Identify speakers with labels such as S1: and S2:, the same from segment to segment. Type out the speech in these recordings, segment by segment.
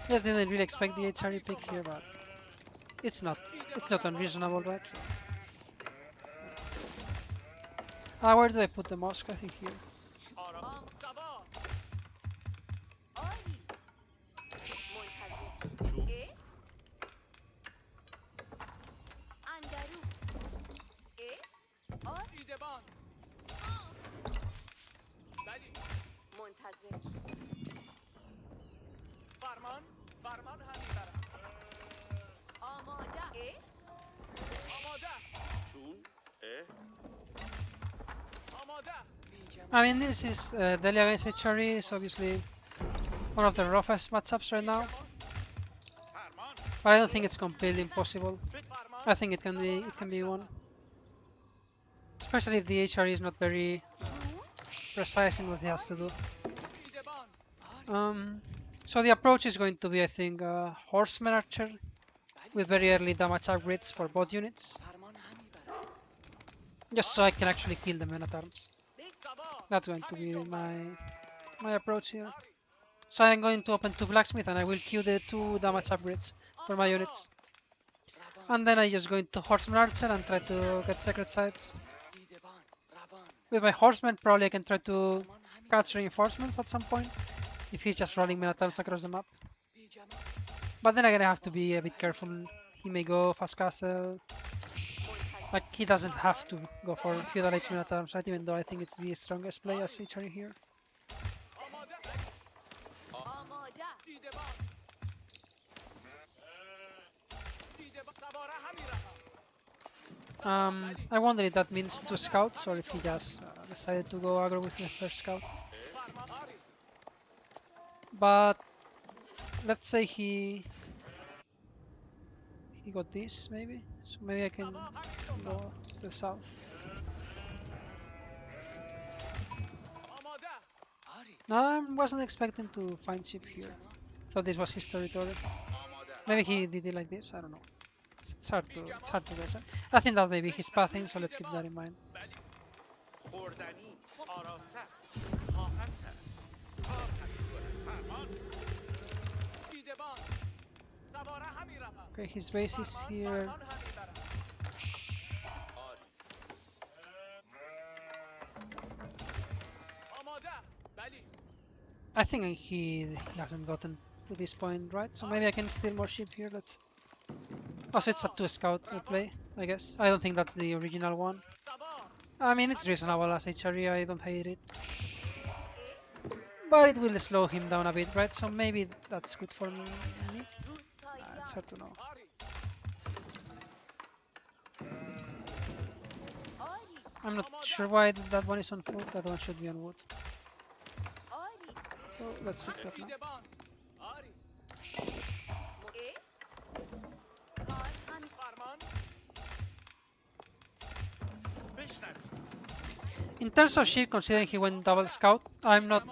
S1: Yes, didn't really expect the HRE pick here, but it's not unreasonable, right? So. Where do I put the mosque? I think here. I mean, this is Delia against HRE is obviously one of the roughest matchups right now, but I don't think it's completely impossible. I think it can be won, especially if the HRE is not very precise in what he has to do. So the approach is going to be, I think, Horseman Archer with very early damage upgrades for both units, just so I can actually kill the men at arms. That's going to be my approach here. So I'm going to open 2 blacksmith and I will queue the 2 damage upgrades for my units. And then I'm just going to Horseman Archer and try to get Sacred Sites. With my Horseman, probably I can try to catch reinforcements at some point, if he's just rolling Menatals across the map. But then again, I have to be a bit careful. He may go Fast Castle. Like, he doesn't have to go for Feudal Age Menatals, right? Even though I think it's the strongest play as HRE here. I wonder if that means 2 scouts or if he just decided to go aggro with the first scout. But let's say he got this maybe, so maybe I can go to the south. No, I wasn't expecting to find ship here. Thought this was his territory. Maybe he did it like this. I don't know. It's hard to guess. Right? I think that may be his pathing, so let's keep that in mind. Okay, his base is here. I think he hasn't gotten to this point, right? So maybe I can steal more sheep here. Let's. Also, it's a 2 scout play, I guess. I don't think that's the original one. I mean, it's reasonable as HRE. I don't hate it. But it will slow him down a bit, right? So maybe that's good for me. It's hard to know. I'm not sure why that one is on foot. That one should be on wood. So let's fix that now. In terms of sheep, considering he went double scout, I'm not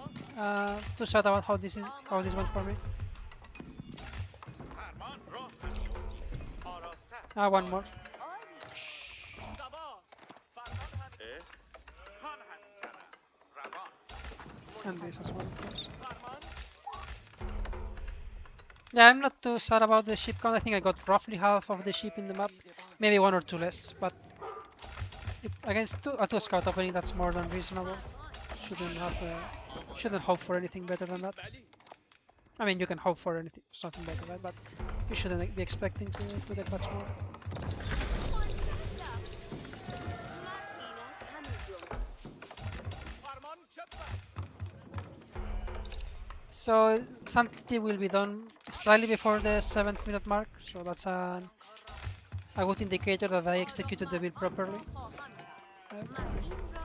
S1: too sad about how this went for me. One more. And this as well, of course. Yeah, I'm not too sad about the sheep count. I think I got roughly half of the sheep in the map, maybe 1 or 2 less, but against a 2 scout opening, that's more than reasonable. Shouldn't hope for anything better than that. I mean, you can hope for something better, right? But you shouldn't be expecting to get much more. So Sanctity will be done slightly before the 7th minute mark, so that's a good indicator that I executed the build properly.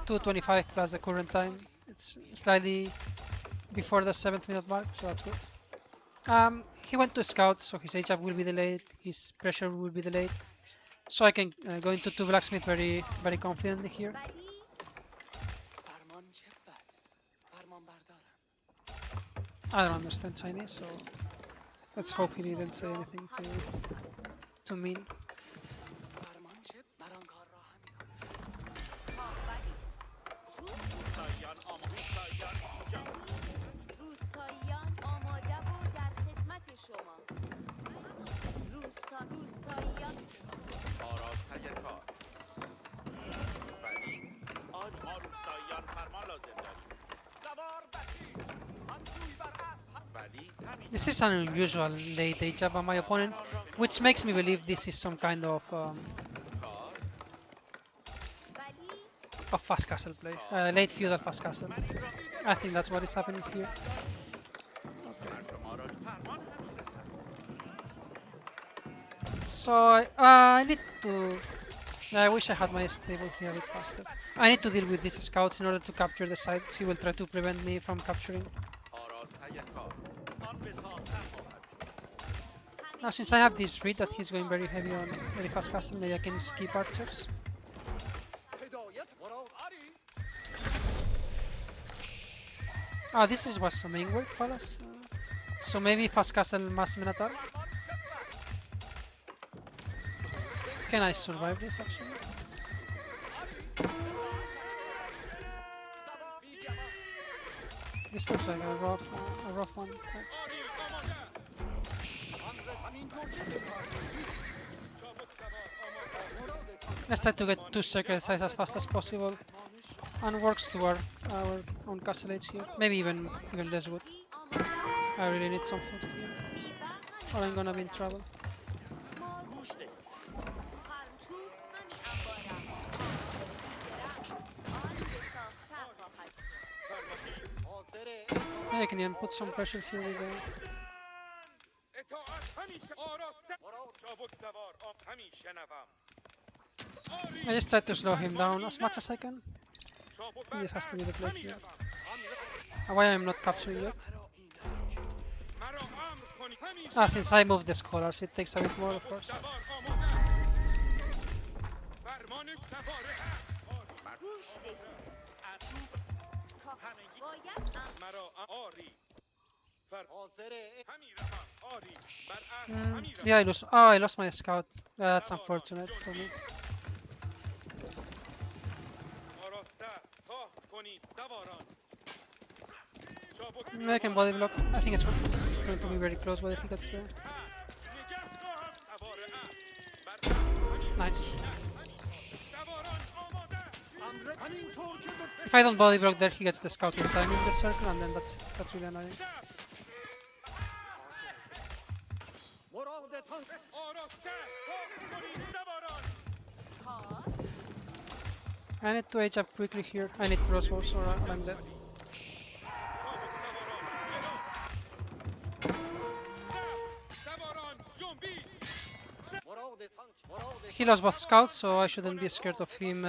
S1: 2:25 plus the current time. It's slightly before the 7th minute mark, so that's good. He went to scout, so his HF will be delayed, his pressure will be delayed, so I can go into 2 blacksmith very confidently here. I don't understand Chinese, so let's hope he didn't say anything too mean. This is an unusual late age by my opponent, which makes me believe this is some kind of fast castle play, late feudal fast castle. I think that's what is happening here. So I need to. I wish I had my stable here a bit faster. I need to deal with these scouts in order to capture the sites. He will try to prevent me from capturing. Now, since I have this read that he's going very heavy on very fast castle, maybe I can skip archers. Ah, this is what's the main work palace. So maybe fast castle mass minotaur. Can I survive this actually? This looks like a rough one. Let's try to get 2 circle size as fast as possible and works toward our own castle age here. Maybe even less wood. I really need some food here, or I'm gonna be in trouble. I can even put some pressure here with I just try to slow him down as much as I can. This has to be the play here. Why I'm not capturing yet? Ah, since I moved the scholars, it takes a bit more, of course. Yeah, I lost my scout. That's unfortunate for me. I can body block. I think it's going to be very close whether he gets there. Nice. If I don't body block there, he gets the scout in time in the circle, and then that's really annoying. I need to age up quickly here. I need crossbows or I'm dead. He lost both scouts, so I shouldn't be scared of him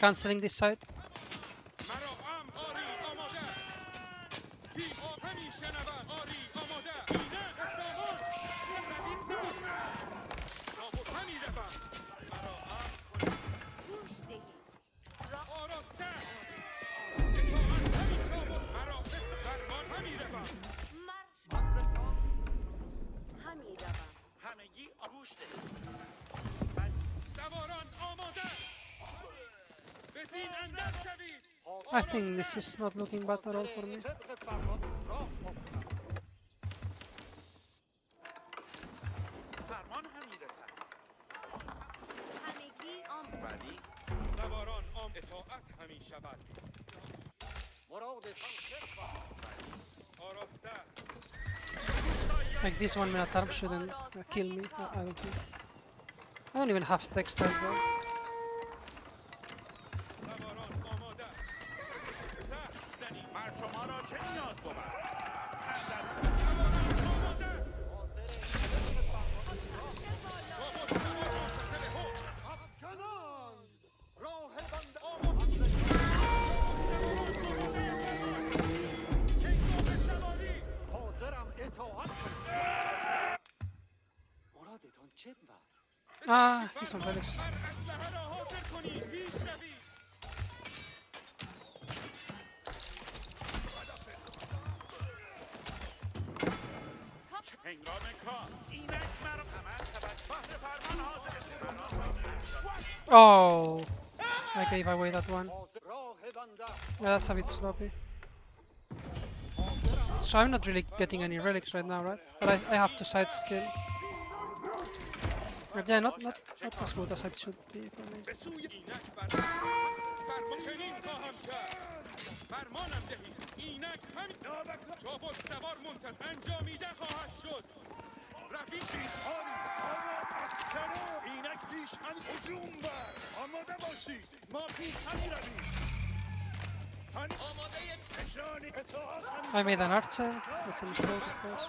S1: cancelling this side. I think this is not looking bad at all for me. Like this one Minotaur shouldn't kill me, I don't think. I don't even have textiles though. Ah, he's on relics. Oh, I gave away that one. Yeah, that's a bit sloppy. So I'm not really getting any relics right now, right? But I have to side still. But yeah, not as good as it should be for me. I made an archer. That's a mistake, of course.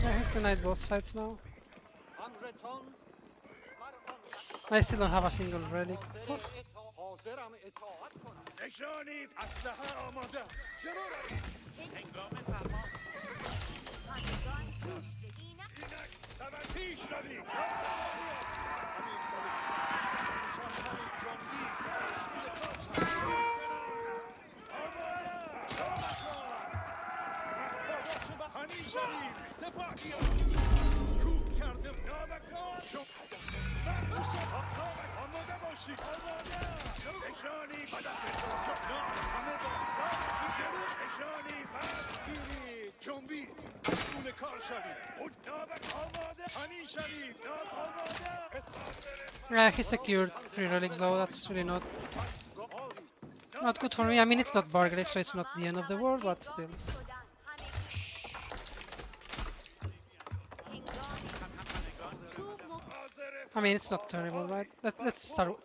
S1: Yeah, he's denied both sides now. I still don't have a single relic. Oof. Yeah, he secured 3 relics though. That's really not good for me. I mean, it's not Bargrave, so it's not the end of the world, but still. I mean, it's not terrible, right? Let's start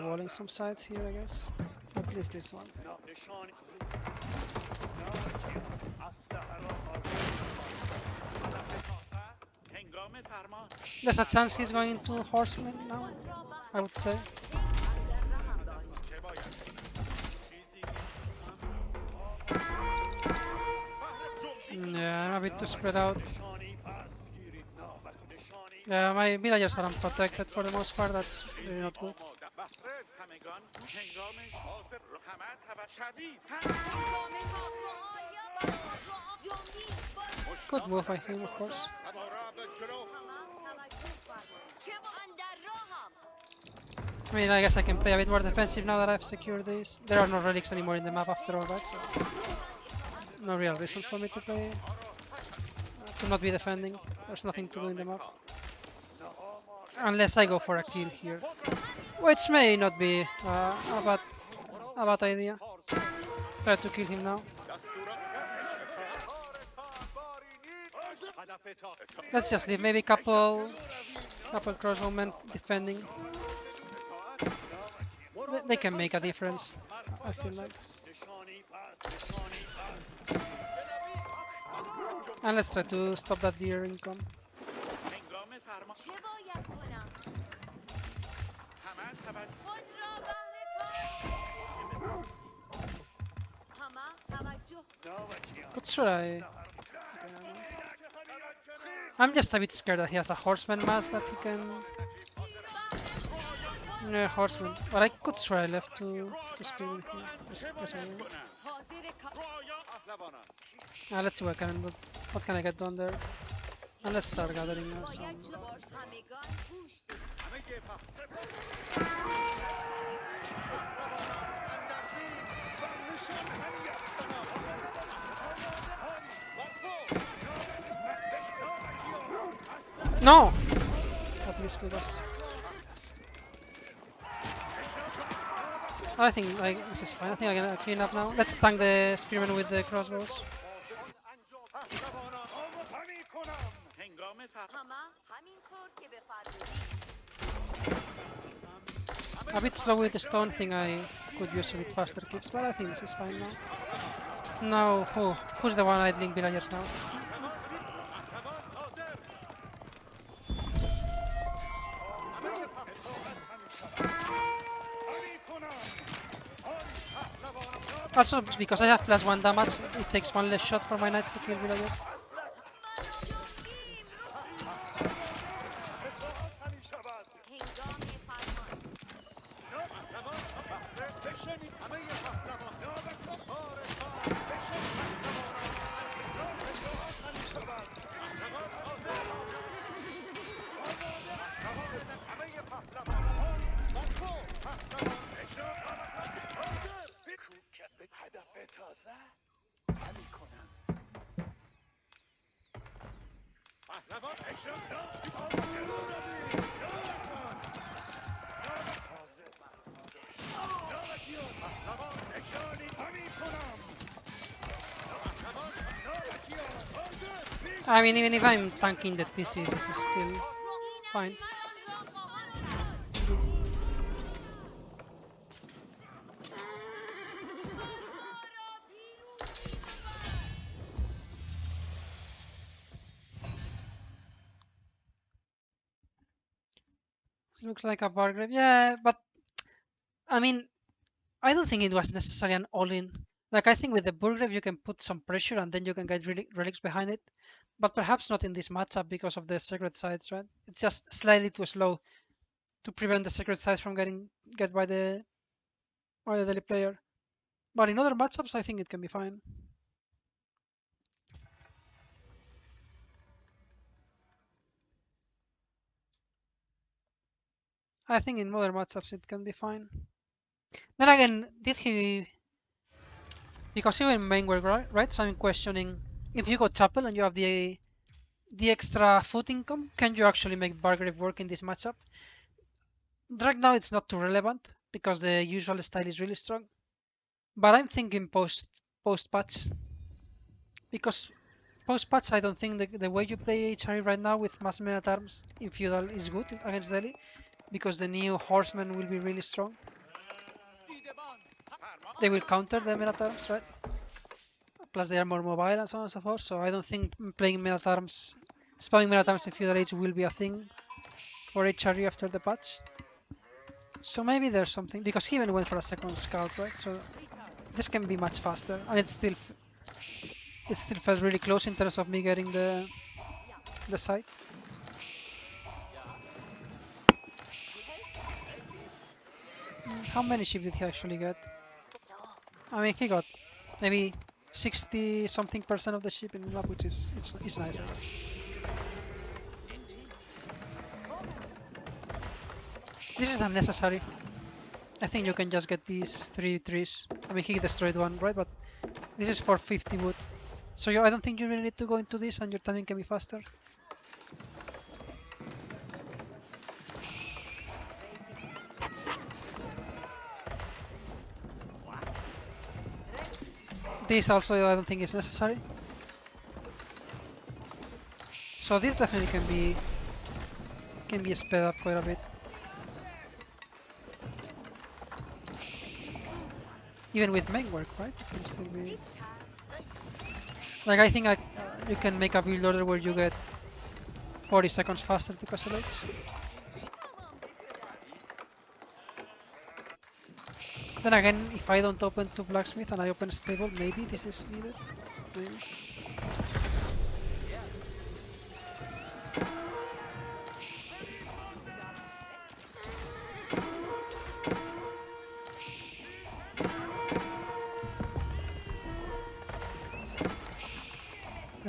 S1: walling some sides here, I guess. At least this one. There's a chance he's going to horseman now, I would say. Yeah, I'm a bit too spread out. Yeah, my villagers are unprotected for the most part. That's really not good. Good move by him, of course. I mean, I guess I can play a bit more defensive now that I've secured this. There are no relics anymore in the map after all, right? So no real reason for me to play, to not be defending. There's nothing to do in the map. Unless I go for a kill here, which may not be a bad idea. Try to kill him now. Let's just leave maybe couple crossbowmen defending. They can make a difference, I feel like. And let's try to stop that deer income. What should I? I'm just a bit scared that he has a horseman mass that he can. No, horseman. But I could try left to speed with him. Let's see what can I get done there. And let's start gathering now some. No! At least with us. I think this is fine. I think I can clean up now. Let's tank the spearmen with the crossbows. A bit slow with the stone thing. I could use a bit faster keeps, but I think this is fine now. Now, who's the one idling villagers now? Also, because I have +1 damage, it takes 1 less shot for my knights to kill villagers. I mean, even if I'm tanking the TC, this is still fine. Looks like a Bargrave. Yeah, but I mean, I don't think it was necessarily an all-in. Like, I think with the Burgrave you can put some pressure and then you can get relics behind it. But perhaps not in this matchup because of the Sacred Sites, right? It's just slightly too slow to prevent the Sacred Sites from get by the daily player. But in other matchups, I think it can be fine. I think in modern matchups it can be fine. Then again, did he... Because even main work, right? So I'm questioning, if you go Chapel and you have the extra foot income, can you actually make Bargrave work in this matchup? Right now it's not too relevant because the usual style is really strong. But I'm thinking post patch, because post patch I don't think the way you play HRE right now with mass men at arms in feudal is good against Delhi, because the new horsemen will be really strong. They will counter the men at arms, right? Plus they are more mobile and so on and so forth. So I don't think playing men at arms, spamming men at arms in feudal age will be a thing for HRE after the patch. So maybe there's something, because he even went for a second scout, right? So this can be much faster, and it still felt really close in terms of me getting the site. How many sheep did he actually get? I mean, he got maybe 60 something% of the sheep in the map, which is it's nice, I guess. This is unnecessary. I think you can just get these 3 trees. I mean, he destroyed one, right? But this is for 50 wood. So I don't think you really need to go into this, and your timing can be faster. This also I don't think is necessary. So this definitely can be sped up quite a bit. Even with main work, right? It can still be... Like, I think you can make a build order where you get 40 seconds faster to castle H. Then again, if I don't open to blacksmith and I open stable, maybe this is needed. Maybe.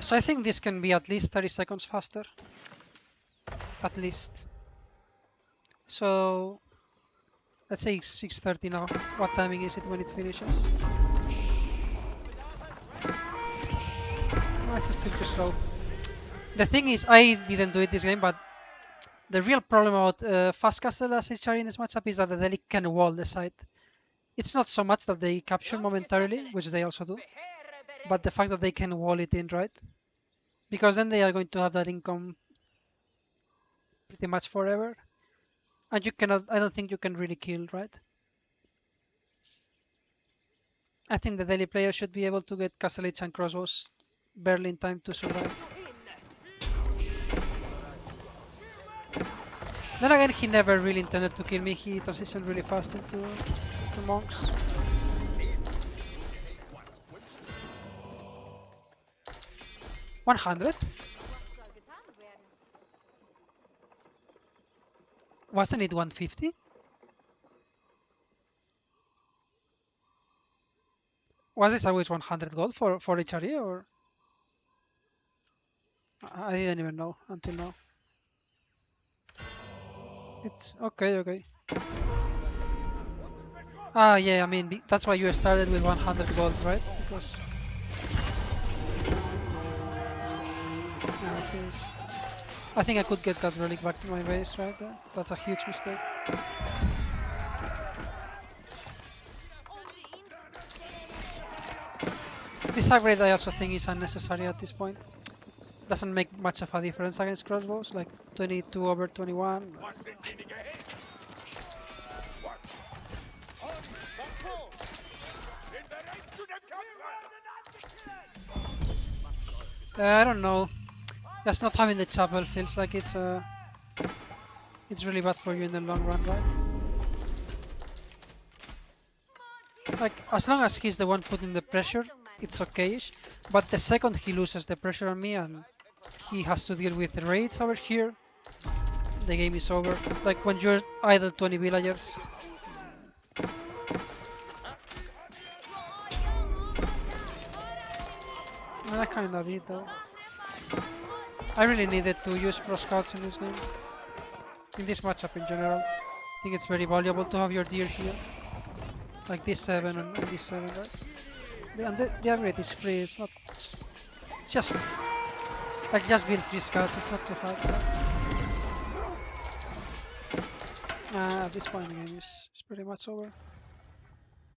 S1: So I think this can be at least 30 seconds faster. At least. So let's say it's 6:30 now. What timing is it when it finishes? Oh, it's still too slow. The thing is, I didn't do it this game, but the real problem about fast castle as HRE in this matchup is that the Delic can wall the site. It's not so much that they capture momentarily, which they also do, but the fact that they can wall it in, right? Because then they are going to have that income pretty much forever. And you cannot, I don't think you can really kill, right? I think the daily player should be able to get castle H and crossbows barely in time to survive. Then again, he never really intended to kill me. He transitioned really fast into monks. $100? Wasn't it 150? Was this always 100 gold for HRE, or? I didn't even know until now. It's okay. Ah, yeah, I mean, that's why you started with 100 gold, right? Because... Yeah, this is... I think I could get that relic back to my base right there. That's a huge mistake. This upgrade I also think is unnecessary at this point. Doesn't make much of a difference against crossbows, like 22 over 21. I don't know. Just not having the chapel feels like it's really bad for you in the long run, right? Like, as long as he's the one putting the pressure, it's okay-ish. But the second he loses the pressure on me and he has to deal with the raids over here, the game is over. Like when you're idle 20 villagers. I kinda did though. I really needed to use pro scouts in this game. In this matchup in general. I think it's very valuable to have your deer here. Like this 7 and this 7, right? The upgrade is free, it's not... It's just... Like just build 3 scouts, it's not too hard. At this point the game is pretty much over.